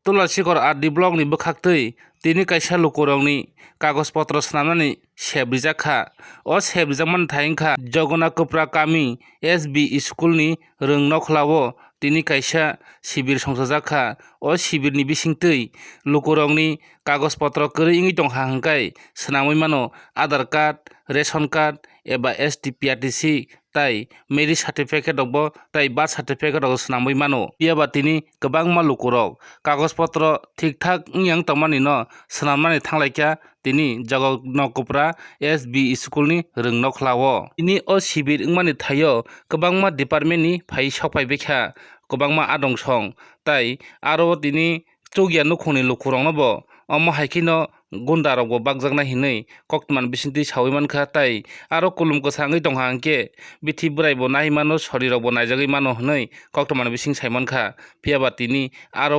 तुलासिगर आदि ब्लकनि बोखाक्तै तिनि कायसा लुकुरंनि कागजपत्र स्नामनानै सेब्रिजाखा अ सेब्रिजाकमान थायेंखा जगना कोप्रा कामि एसबि स्कुलनि रोंनखलावो तिनि कायसा शिबिर संसाजाखा अ शिबिरनि बिसिंतै लुकुरंनि कागजपत्र कोरै इंगै दंहा हंखाय स्नामै मानो आधार कार्ड रेशन कार्ड एबा STPRTC ताई मेरिट सार्टिफिकेट दबो ताई बार्थ सार्टिफिकेट दबो स्नामै मानो पियाबा तिनि गोबां मा लुकुरक कागजपत्र ठीक ठाक इंयां तमानि न स्नामनानै थांलायख्या तिनि जगनकोप्रा SB स्कुलनि रोंनखलावो तिनि अ शिबिर इंमानि थायो गोबां मा डिपार्टमेन्टनि फाइ सफाय बेख्या गोबां मा आदंसं ताई आरो तिनि चौगिया नुखुंनि लुकुरंनबो अमा हाइकिनो गुन्दारबो बागजागना हिनै कक्टमान बिसिंति सावैमानखा ताई आरो कुलुम गोसाङै दंहा अंके बिथि बोराइबो नाहिमानो शरीरबो नायजागै मानो हनै कक्टमान बिसिं साइमानखा पियाबा तिनि आरो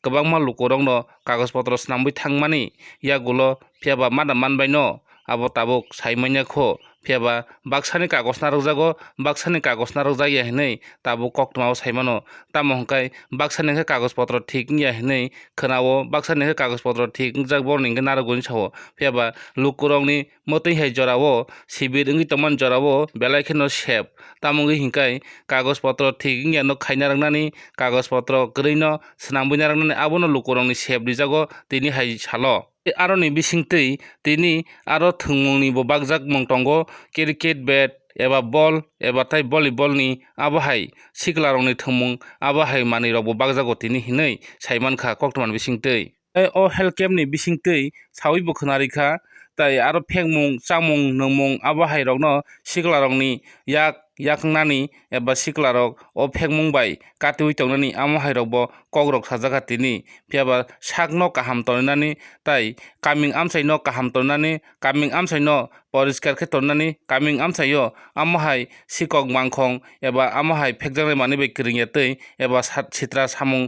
गोबां मा लुकुरंनो कागजपत्र स्नामबै थांमानि यागुलो पियाबा मादा मानबायनो आबो ताबुक साइमान्याखो पियाबा बाक्सानि कागज नारजागो बाक्सानि कागज नारजाया हिनै ताबुक कक्टमाव साइमानो तामो हंखाय बाक्सानि कागजपत्र ठीक निया हिनै खोनावो बाक्सानि कागजपत्र ठीक जागबो निंगे नारगुनि सावो पियाबा लुकुरंनि मतै हाय जरावो शिबिर इंगै तमान जरावो बेलायखेनो सेब तामुंगै हिंखाय कागजपत्र ठीक नियानो खायना रंनानि कागजपत्र गोरैनो स्नामबैना रंनानि आबोनो लुकुरंनि सेब रिजागो तिनि हाय सालो आरो नि बिसिंतै तिनि आरो थुंमुंनिबो बागजाक मंतंगो क्रिकेट बेट एबा बल एबा ताई भलिबलनि आबहाय सिगलारंनि थुंमुं आबहाय मानिरावबो बागजागो तिनि हिनै साइमानखा कक्टमान बिसिंतै अ हेल्थ केम्पनि बिसिंतै सावैबो खोनारिखा ताई आरो फेंमुं चामुं नोंमुं आबहाय रंनो सिगलारंनि याकनानि एबा सिगलारक अ फेंमुंबाय काटिवै तंनानि आमहाय रगबो कग्रक साजागा तिनि पियाबा सागनो काहाम तंनानि ताई कामिं आमसाइनो काहाम तंनानि कामिं आमसाइनो परिष्कार खे तंनानि कामिं आमसाइयो आमहाय सिकक मांखं एबा आमहाय फेकजानाय मानि बै किरिंयातै एबा सित्रा सामुं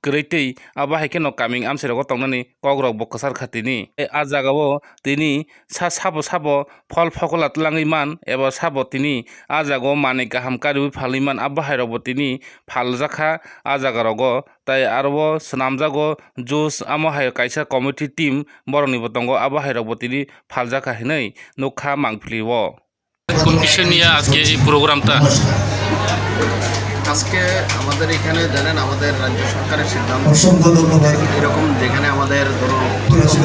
गोरैतै आबहाय केनो कामिं आमसाइरगो तंनानि कग्रक बकसार खातिनि आ जागावो तिनि साबो फल फकला तलाङै मान एबा साबो तिनि आ जागाव माने गाहाम कारिबो फालिमान आबहाय रगबो तिनि फालजाखा आ जागारगो ताई आरो स्नामजागो जुस आमहाय कायसा कमिटि टीम बरनिबो दंगो आबहाय रगबो तिनि फालजाखा हिनै नुखा मांफलिवो কোন বিষয় নিয়ে আজকে এই প্রোগ্রামটা আজকে আমাদের এখানে জানেন আমাদের রাজ্য সরকারের সিদ্ধান্ত এরকম যেখানে আমাদের ধরুন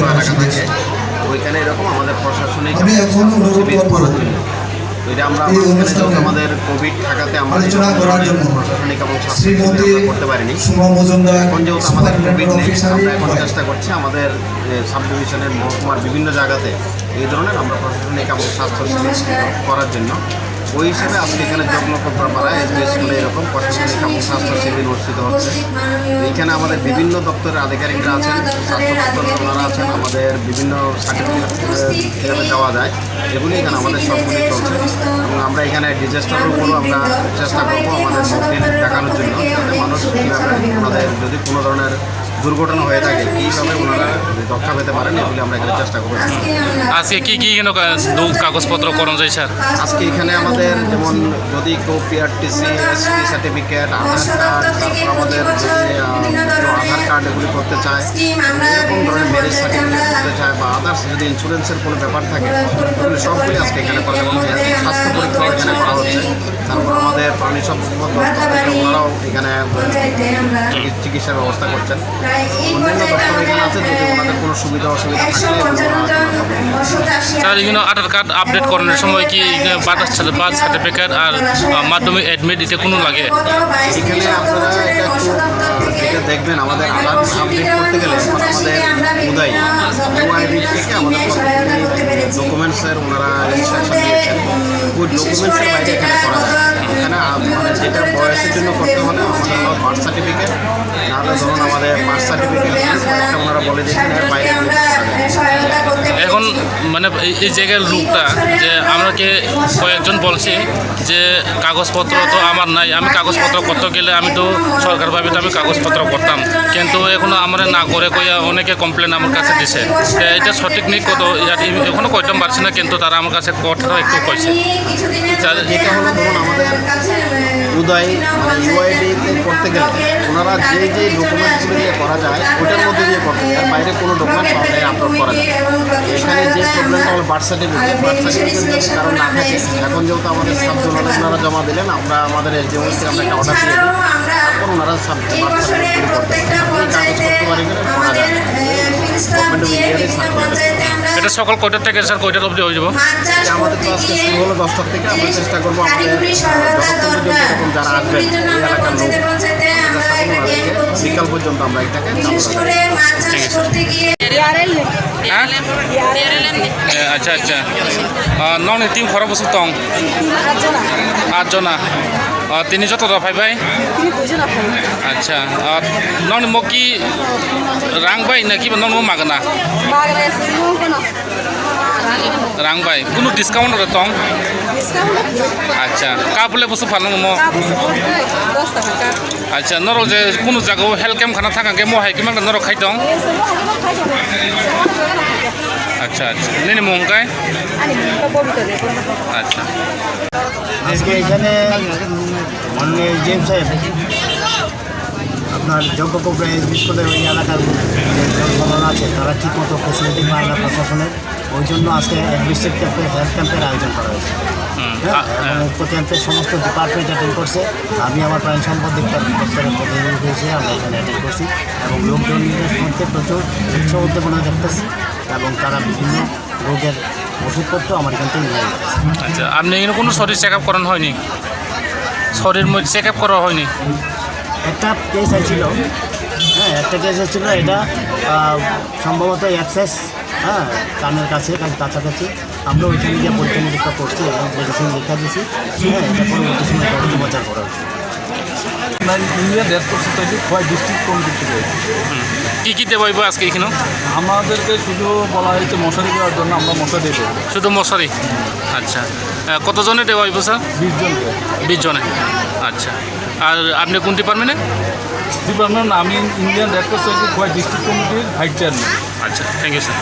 এলাকা থাকে ওইখানে এরকম আমাদের প্রশাসনিক শিবির করার জন্য তো এটা আমরা আমাদের কোভিড ঠেকাতে আমরা প্রশাসনিক এবং স্বাস্থ্য করতে পারিনি এখন যেহেতু আমাদের কোভিড নেই আমরা এখন চেষ্টা করছি আমাদের সাব ডিভিশনের মহকুমার বিভিন্ন জায়গাতে এই ধরনের আমরা প্রশাসনিক এবং স্বাস্থ্য শিবির করার জন্য ওই হিসেবে আজকে এখানে জগনকোপ্রা পাড়ায় SB স্কুলে এরকম প্রশাসনিক এবং স্বাস্থ্য শিবির অনুষ্ঠিত হচ্ছে এইখানে আমাদের বিভিন্ন দপ্তরের আধিকারিকরা আছেন স্বাস্থ্য দপ্তর ওনারা আছেন আমাদের বিভিন্ন সার্টিফিকেট কীভাবে দেওয়া যায় এগুলি এখানে আমাদের সবগুলি চলছে এবং আমরা এখানে ডিজাস্টারের উপরও আমরা চেষ্টা করবো আমাদের মকডিল দেখানোর জন্য যাতে মানুষ কীভাবে ওনাদের যদি কোনো ধরনের দুর্ঘটনা হয়ে থাকে কীভাবে ওনারা রক্ষা পেতে পারেন এগুলি আমরা এখানে চেষ্টা করবো আজকে কি কি কাগজপত্র করণ যায় স্যার আজকে এখানে আমাদের যেমন যদি কেউ PRTC ST সার্টিফিকেট আধার কার্ড তারপর আমাদের আধার কার্ড এগুলি করতে চায় এরকম ধরনের ম্যারেজ সার্টিফিকেট করতে চায় বা আদার্স যদি ইন্স্যুরেন্সের কোনো ব্যাপার থাকে এগুলি সবগুলি আজকে এখানে করা এবং স্বাস্থ্য পরীক্ষাও এখানে করা হচ্ছে তারপর আমাদের প্রাণী সম্পদ দপ্তর থেকে ওনারাও এখানে চিকিৎসার ব্যবস্থা করছেন অন্যান্য দপ্তর এখানে আছে যদি ওনাদের কোনো সুবিধা অসুবিধা থাকলে স্যার এখানে আধার কার্ড আপডেট করানোর সময় কি বার্থ সার্টিফিকেট আর মাধ্যমিক অ্যাডমিট এটা কোনো লাগে এখানে আপনারা এটা একটু যেটা দেখবেন আমাদের আধার আপডেট করতে গেলে আমাদের উদয় UID থেকে আমাদের ডকুমেন্টসের ওনারা ইনস্ট্রাকশন দিয়েছেন ওই ডকুমেন্টসের বাইরে এখানে করা যায় এখানে মানে যেটা বয়সের জন্য করতে হলে আমাদের বার্থ সার্টিফিকেট নাহলে ধরুন আমাদের বার্থ সার্টিফিকেট ওনারা বলে দিয়েছেন এর বাইরে করা যায় এখন মানে এই জায়গার লোকটা যে আমাকে কয়েকজন বলছে যে কাগজপত্র তো আমার নাই, আমি কাগজপত্র করতে গেলে আমি তো সরকারভাবে তো আমি কাগজপত্র করতাম, কিন্তু এখনো আমার না করে কইয়া অনেকে কমপ্লেন আমার কাছে দিছে। এটা সঠিক নেই, কত এখনো কইতাম পারছি না, কিন্তু তারা আমার কাছে কথাটা একটু কইছে। যেটা হলো ধরুন আমাদের উদয় মানে ইউআইডিতে করতে গেলে ওনারা যে ডকুমেন্টসগুলো দিয়ে করা যায় ওটার মধ্যে দিয়ে করতে যায়, আর বাইরে কোনো ডকুমেন্টস অনলাইনে আপলোড করা যায়। এখানে যে প্রবলেমটা হলো বার্থ সার্টিফিকেট যদি কারণ না থাকে, এখন যেহেতু আমাদের সাবজোনালে ওনারা জমা দিলেন, আমরা আমাদের এসডিএমএস থেকে আমরা একটা অর্ডার দিয়ে দিই, তারপর ওনারা বার্থ সার্টিফিকেট করতে পারেন। এই কাগজপত্র বাড়ি গেলে করা যায় গভর্নমেন্ট মিডিয়াতে সার্কুলার। এটা সকাল কয়টার থেকে স্যার কয়টার অবধি হয়ে যাব? আমাদের তো আজকে শুরু হলো 10টার থেকে, আমরা চেষ্টা করবো আমাদের যতক্ষণ পর্যন্ত এরকম যারা আসবেন এই এলাকার লোক বিকাল পর্যন্ত আমরা এটাকে আচ্ছা আচ্ছা নন টিম খরা বস্তু টং 8 জনা তিনি যত দফাই ভাই আচ্ছা নন মকি রাং ভাই নাকি নন মাগনা রাং ভাই কোনো ডিসকাউন্ট রে টং আচ্ছা কা বলে বস্তু ফালং মো আচ্ছা নর যে কোনো জায়গায় হেলথ ক্যাম্প খানা থাকা গে মহাই কিমান নর খাই দং আচ্ছা আচ্ছা নেনে মঙ্কাই আচ্ছা আজকে এখানে মাননীয় জিএম সাহেব আপনার যোগ্যকোপড়া এসবি স্কুলের ওই এলাকার যে জনগণন আছে তারা ঠিকমতো ফেসিলিটি পায় না প্রশাসনের, ওই জন্য আজকে ডিস্ট্রিক্ট ক্যাম্পে হেলথ ক্যাম্পের আয়োজন করা হয়েছে। এবং উক্ত ক্যাম্পের সমস্ত ডিপার্টমেন্ট অ্যাটেন্ড করছে, আমি আমার প্রাণ সম্পদ দপ্তরের প্রতিনিধি হিসেবে আমরা এখানে অ্যাটেন্ড করছি এবং লোকজনদের মধ্যে প্রচুর উৎসাহ উদ্দীপনা দেখতেছি এবং তারা বিভিন্ন রোগের ওষুধপত্র আমার এখান থেকে নিয়ে যাচ্ছে। আচ্ছা আপনি এখানে কোনো শরীর চেক আপ করানো হয়নি? শরীর চেক আপ করা হয়নি? একটা কেস ছিল, একটা কেস ছিল, এটা সম্ভবত অ্যাক্সেস কানের কাছাকাছি আমরা ওইখানে গিয়ে পরীক্ষা নিরীক্ষা করছি এবং মেডিসিন লেখা দিয়েছি। এটা পরবর্তী সময় প্রচার করা হচ্ছে। Indian red cross society Khowai district committee থেকে কী দেবো আজকে এখানে? আমাদেরকে শুধু বলা হয়েছে মশারি দেওয়ার জন্য, আমরা মশারি দেবো শুধু মশারি। আচ্ছা কতজনে দেওয়া হইব স্যার? 20 জনকে। 20 জনে। আচ্ছা আর আপনি কোন ডিপার্টমেন্টে? ডিপার্টমেন্ট আমি Indian red cross society Khowai district কমিটির ভাইস চেয়ারম্যান। আচ্ছা থ্যাংক ইউ স্যার।